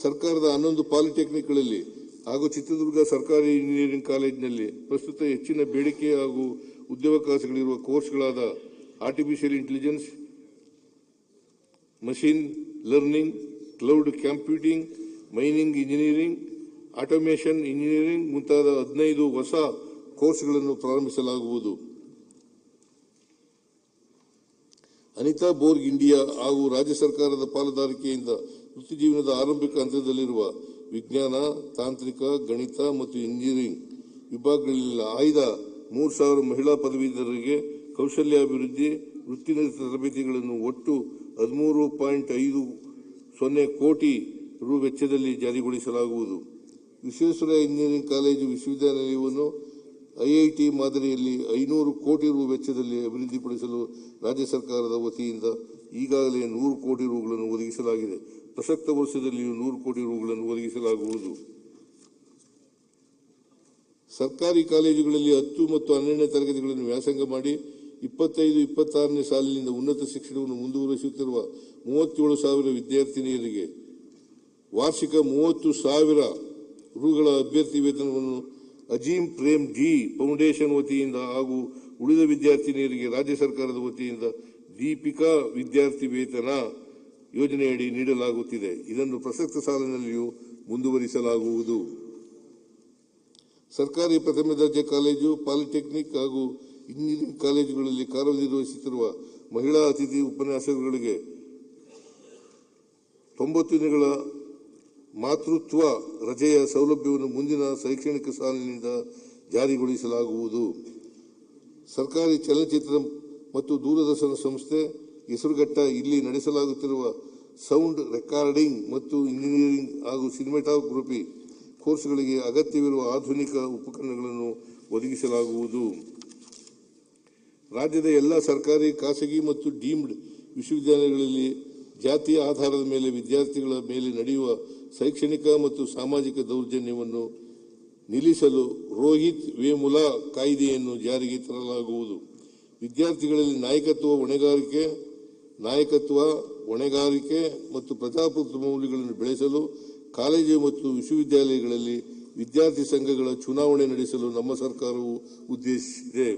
ಸರ್ಕಾರದ 11 ಪಾಲಿಟೆಕ್ನಿಕ್ಗಳಲ್ಲಿ ಹಾಗೂ ಚಿತ್ರದುರ್ಗ ಸರ್ಕಾರಿ ಇಂಜಿನಿಯರಿಂಗ್ ಕಾಲೇಜಿನಲ್ಲಿ ಪ್ರಸ್ತುತ ಹೆಚ್ಚಿನ ಬೇಡಿಕೆ ಹಾಗೂ ಉದ್ಯೋಗಾವಕಾಶಗಳಿರುವ ಕೋರ್ಸ್ಗಳಾದ artificial intelligence, machine learning, cloud computing, mining engineering, automation engineering ಮುಂತಾದ 15 ಹೊಸ ಕೋರ್ಸ್ಗಳನ್ನು ಪ್ರಾರಂಭಿಸಲಾಗುವುದು. ಅನಿತಾ ಬೋರ್ಗ್ ಇಂಡಿಯಾ ಹಾಗೂ ರಾಜ್ಯ ಸರ್ಕಾರದ ಪಾಲುದಾರಿಕೆಯಿಂದ ವೃತ್ತಿಜೀವನದ ಆರಂಭಿಕ ಹಂತದಲ್ಲಿರುವ ವಿಜ್ಞಾನ, ತಾಂತ್ರಿಕ, ಗಣಿತ ಮತ್ತು ಇಂಜಿನಿಯರಿಂಗ್ ವಿಭಾಗಗಳಲ್ಲಿ ಆಯ್ದ 3,000 ಮಹಿಳಾ ಪದವೀಧರರಿಗೆ ಕೌಶಲ್ಯಾಭಿವೃದ್ಧಿ ವೃತ್ತಿ ತರಬೇತಿಗಳನ್ನು ಒಟ್ಟು 13.50 ಕೋಟಿ ರು ವೆಚ್ಚದಲ್ಲಿ ಜಾರಿಗೊಳಿಸಲಾಗುವುದು. ವಿಶ್ವೇಶ್ವರಯ್ಯ ಇಂಜಿನಿಯರಿಂಗ್ ಕಾಲೇಜು ವಿಶ್ವವಿದ್ಯಾನಿಲಯವನ್ನು ಐಐಟಿ ಮಾದರಿಯಲ್ಲಿ 500 ಕೋಟಿ ರು ವೆಚ್ಚದಲ್ಲಿ ಅಭಿವೃದ್ಧಿಪಡಿಸಲು ರಾಜ್ಯ ಸರ್ಕಾರದ ವತಿಯಿಂದ ಈಗಾಗಲೇ 100 ಕೋಟಿ ರುಗಳನ್ನು ಒದಗಿಸಲಾಗಿದೆ. ಪ್ರಸಕ್ತ ವರ್ಷದಲ್ಲಿಯೂ 100 ಕೋಟಿ ರುಗಳನ್ನು ಒದಗಿಸಲಾಗುವುದು. ಸರ್ಕಾರಿ ಕಾಲೇಜುಗಳಲ್ಲಿ 10 ಮತ್ತು 12ನೇ ತರಗತಿಗಳನ್ನು ವ್ಯಾಸಂಗ ಮಾಡಿ 25-26ನೇ ಸಾಲಿನಿಂದ ಉನ್ನತ ಶಿಕ್ಷಣವನ್ನು ಮುಂದುವರಿಸುತ್ತಿರುವ 37,000 ವಿದ್ಯಾರ್ಥಿನಿಯರಿಗೆ ವಾರ್ಷಿಕ 30,000 ರುಗಳ ಅಭ್ಯರ್ಥಿ ವೇತನವನ್ನು ಅಜೀಂ ಪ್ರೇಮ್ ಜಿ ಫೌಂಡೇಶನ್ ವತಿಯಿಂದ ಹಾಗೂ ಉಳಿದ ವಿದ್ಯಾರ್ಥಿನಿಯರಿಗೆ ರಾಜ್ಯ ಸರ್ಕಾರದ ವತಿಯಿಂದ ದೀಪಿಕಾ ವಿದ್ಯಾರ್ಥಿ ವೇತನ ಯೋಜನೆಯಡಿ ನೀಡಲಾಗುತ್ತಿದೆ. ಇದನ್ನು ಪ್ರಸಕ್ತ ಸಾಲಿನಲ್ಲಿಯೂ ಮುಂದುವರಿಸಲಾಗುವುದು. ಸರ್ಕಾರಿ ಪ್ರಥಮ ದರ್ಜೆ ಕಾಲೇಜು, ಪಾಲಿಟೆಕ್ನಿಕ್ ಹಾಗೂ ಇಂಜಿನಿಯರಿಂಗ್ ಕಾಲೇಜುಗಳಲ್ಲಿ ಕಾರ್ಯನಿರ್ವಹಿಸುತ್ತಿರುವ ಮಹಿಳಾ ಅತಿಥಿ ಉಪನ್ಯಾಸಕರಿಗೆ 90 ದಿನಗಳ ಮಾತೃತ್ವ ರಜೆಯ ಸೌಲಭ್ಯವನ್ನು ಮುಂದಿನ ಶೈಕ್ಷಣಿಕ ಸಾಲಿನಿಂದ ಜಾರಿಗೊಳಿಸಲಾಗುವುದು. ಸರ್ಕಾರಿ ಚಲನಚಿತ್ರ ಮತ್ತು ದೂರದರ್ಶನ ಸಂಸ್ಥೆ ಹೆಸರುಘಟ್ಟ ಇಲ್ಲಿ ನಡೆಸಲಾಗುತ್ತಿರುವ ಸೌಂಡ್ ರೆಕಾರ್ಡಿಂಗ್ ಮತ್ತು ಇಂಜಿನಿಯರಿಂಗ್ ಹಾಗೂ ಸಿನಿಮಾಟೋಗ್ರಫಿ ಕೋರ್ಸ್ಗಳಿಗೆ ಅಗತ್ಯವಿರುವ ಆಧುನಿಕ ಉಪಕರಣಗಳನ್ನು ಒದಗಿಸಲಾಗುವುದು. ರಾಜ್ಯದ ಎಲ್ಲ ಸರ್ಕಾರಿ, ಖಾಸಗಿ ಮತ್ತು ಡೀಮ್ಡ್ ವಿಶ್ವವಿದ್ಯಾಲಯಗಳಲ್ಲಿ ಜಾತಿಯ ಆಧಾರದ ಮೇಲೆ ವಿದ್ಯಾರ್ಥಿಗಳ ಮೇಲೆ ನಡೆಯುವ ಶೈಕ್ಷಣಿಕ ಮತ್ತು ಸಾಮಾಜಿಕ ದೌರ್ಜನ್ಯವನ್ನು ನಿಲ್ಲಿಸಲು ರೋಹಿತ್ ವೇಮುಲಾ ಕಾಯ್ದೆಯನ್ನು ಜಾರಿಗೆ ತರಲಾಗುವುದು. ವಿದ್ಯಾರ್ಥಿಗಳಲ್ಲಿ ನಾಯಕತ್ವ, ಹೊಣೆಗಾರಿಕೆ ಮತ್ತು ಪ್ರಜಾಪ್ರಭುತ್ವ ಮೌಲ್ಯಗಳನ್ನು ಬೆಳೆಸಲು ಕಾಲೇಜು ಮತ್ತು ವಿಶ್ವವಿದ್ಯಾಲಯಗಳಲ್ಲಿ ವಿದ್ಯಾರ್ಥಿ ಸಂಘಗಳ ಚುನಾವಣೆ ನಡೆಸಲು ನಮ್ಮ ಸರ್ಕಾರವು ಉದ್ದೇಶಿಸಿದೆ.